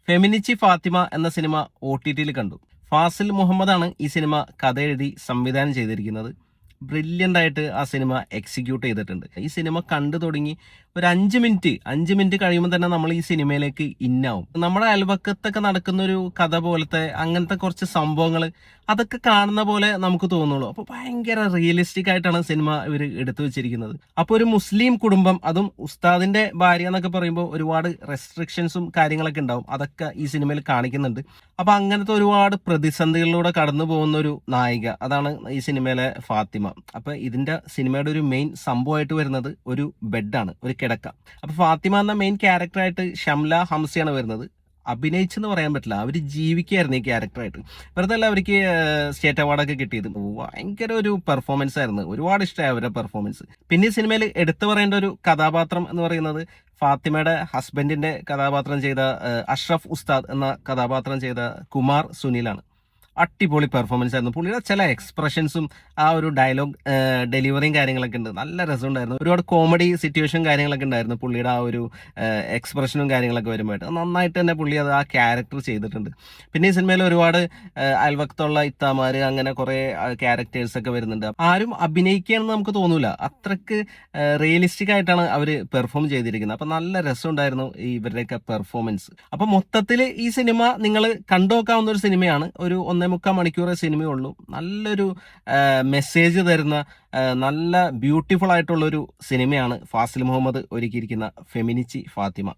ഫെമിനിച്ചി ഫാത്തിമ എന്ന സിനിമ OTT-ൽ കണ്ടു. ഫാസിൽ മുഹമ്മദാണ് ഈ സിനിമ കഥ എഴുതി സംവിധാനം ചെയ്തിരിക്കുന്നത്. ബ്രില്യൻ്റ് ആയിട്ട് ആ സിനിമ എക്സിക്യൂട്ട് ചെയ്തിട്ടുണ്ട്. ഈ സിനിമ കണ്ടു തുടങ്ങി ഒരു 5 മിനിറ്റ് കഴിയുമ്പോൾ തന്നെ നമ്മൾ ഈ സിനിമയിലേക്ക് ഇന്നാവും. നമ്മുടെ അയൽവക്കത്തൊക്കെ നടക്കുന്ന ഒരു കഥ പോലത്തെ അങ്ങനത്തെ കുറച്ച് സംഭവങ്ങൾ അതൊക്കെ കാണുന്ന പോലെ നമുക്ക് തോന്നുള്ളൂ. അപ്പോൾ ഭയങ്കര റിയലിസ്റ്റിക് ആയിട്ടാണ് സിനിമ ഇവർ എടുത്തു വെച്ചിരിക്കുന്നത്. അപ്പോൾ ഒരു മുസ്ലിം കുടുംബം, അതും ഉസ്താദിന്റെ ഭാര്യ എന്നൊക്കെ പറയുമ്പോൾ ഒരുപാട് റെസ്ട്രിക്ഷൻസും കാര്യങ്ങളൊക്കെ ഉണ്ടാവും. അതൊക്കെ ഈ സിനിമയിൽ കാണിക്കുന്നുണ്ട്. അപ്പൊ അങ്ങനത്തെ ഒരുപാട് പ്രതിസന്ധികളിലൂടെ കടന്നു പോകുന്ന ഒരു നായിക, അതാണ് ഈ സിനിമയിലെ ഫാത്തിമ. അപ്പൊ ഇതിന്റെ സിനിമയുടെ ഒരു മെയിൻ സംഭവമായിട്ട് വരുന്നത് ഒരു ബെഡാണ്, ഒരു കിടക്ക. അപ്പൊ ഫാത്തിമ എന്ന മെയിൻ ക്യാരക്ടറായിട്ട് ഷംല ഹംസയാണ് വരുന്നത്. അഭിനയിച്ചെന്ന് പറയാൻ പറ്റില്ല, അവർ ജീവിക്കുകയായിരുന്നു ഈ ക്യാരക്ടറായിട്ട്. വെറുതെ അല്ല അവർക്ക് സ്റ്റേറ്റ് അവാർഡൊക്കെ കിട്ടിയത്. ഭയങ്കര ഒരു പെർഫോമൻസ് ആയിരുന്നു, ഒരുപാട് ഇഷ്ടമായി അവരുടെ പെർഫോമൻസ്. പിന്നെ ഈ സിനിമയിൽ എടുത്തു പറയേണ്ട ഒരു കഥാപാത്രം എന്ന് പറയുന്നത് ഫാത്തിമയുടെ ഹസ്ബൻഡിന്റെ കഥാപാത്രം ചെയ്ത അഷ്റഫ് ഉസ്താദ് എന്ന കഥാപാത്രം ചെയ്ത കുമാർ സുനിലാണ്. അടിപൊളി പെർഫോമൻസ് ആയിരുന്നു. പുള്ളിയുടെ ചില എക്സ്പ്രഷൻസും ആ ഒരു ഡയലോഗ് ഡെലിവറിയും കാര്യങ്ങളൊക്കെ ഉണ്ട്, നല്ല രസമുണ്ടായിരുന്നു. ഒരുപാട് കോമഡി സിറ്റുവേഷൻ കാര്യങ്ങളൊക്കെ ഉണ്ടായിരുന്നു പുള്ളിയുടെ ആ ഒരു എക്സ്പ്രഷനും കാര്യങ്ങളൊക്കെ വരുമ്പോഴായിട്ട് നന്നായിട്ട് തന്നെ പുള്ളി അത് ആ ക്യാരക്ടർ ചെയ്തിട്ടുണ്ട്. പിന്നെ ഈ സിനിമയിൽ ഒരുപാട് അയൽവക്കത്തുള്ള ഇത്താമാര് അങ്ങനെ കുറെ ക്യാരക്ടേഴ്സ് ഒക്കെ വരുന്നുണ്ട്. ആരും അഭിനയിക്കുകയാണെന്ന് നമുക്ക് തോന്നൂല, അത്രക്ക് റിയലിസ്റ്റിക് ആയിട്ടാണ് അവർ പെർഫോം ചെയ്തിരിക്കുന്നത്. അപ്പൊ നല്ല രസമുണ്ടായിരുന്നു ഇവരുടെയൊക്കെ പെർഫോമൻസ്. അപ്പൊ മൊത്തത്തിൽ ഈ സിനിമ നിങ്ങൾ കണ്ടുനോക്കാവുന്ന ഒരു സിനിമയാണ്. ഒരു 1.25 മണിക്കൂറേ സിനിമയുള്ളൂ. നല്ലൊരു മെസ്സേജ് തരുന്ന നല്ല ബ്യൂട്ടിഫുൾ ആയിട്ടുള്ളൊരു സിനിമയാണ് ഫാസിൽ മുഹമ്മദ് ഒരുക്കിയിരിക്കുന്ന ഫെമിനിച്ചി ഫാത്തിമ.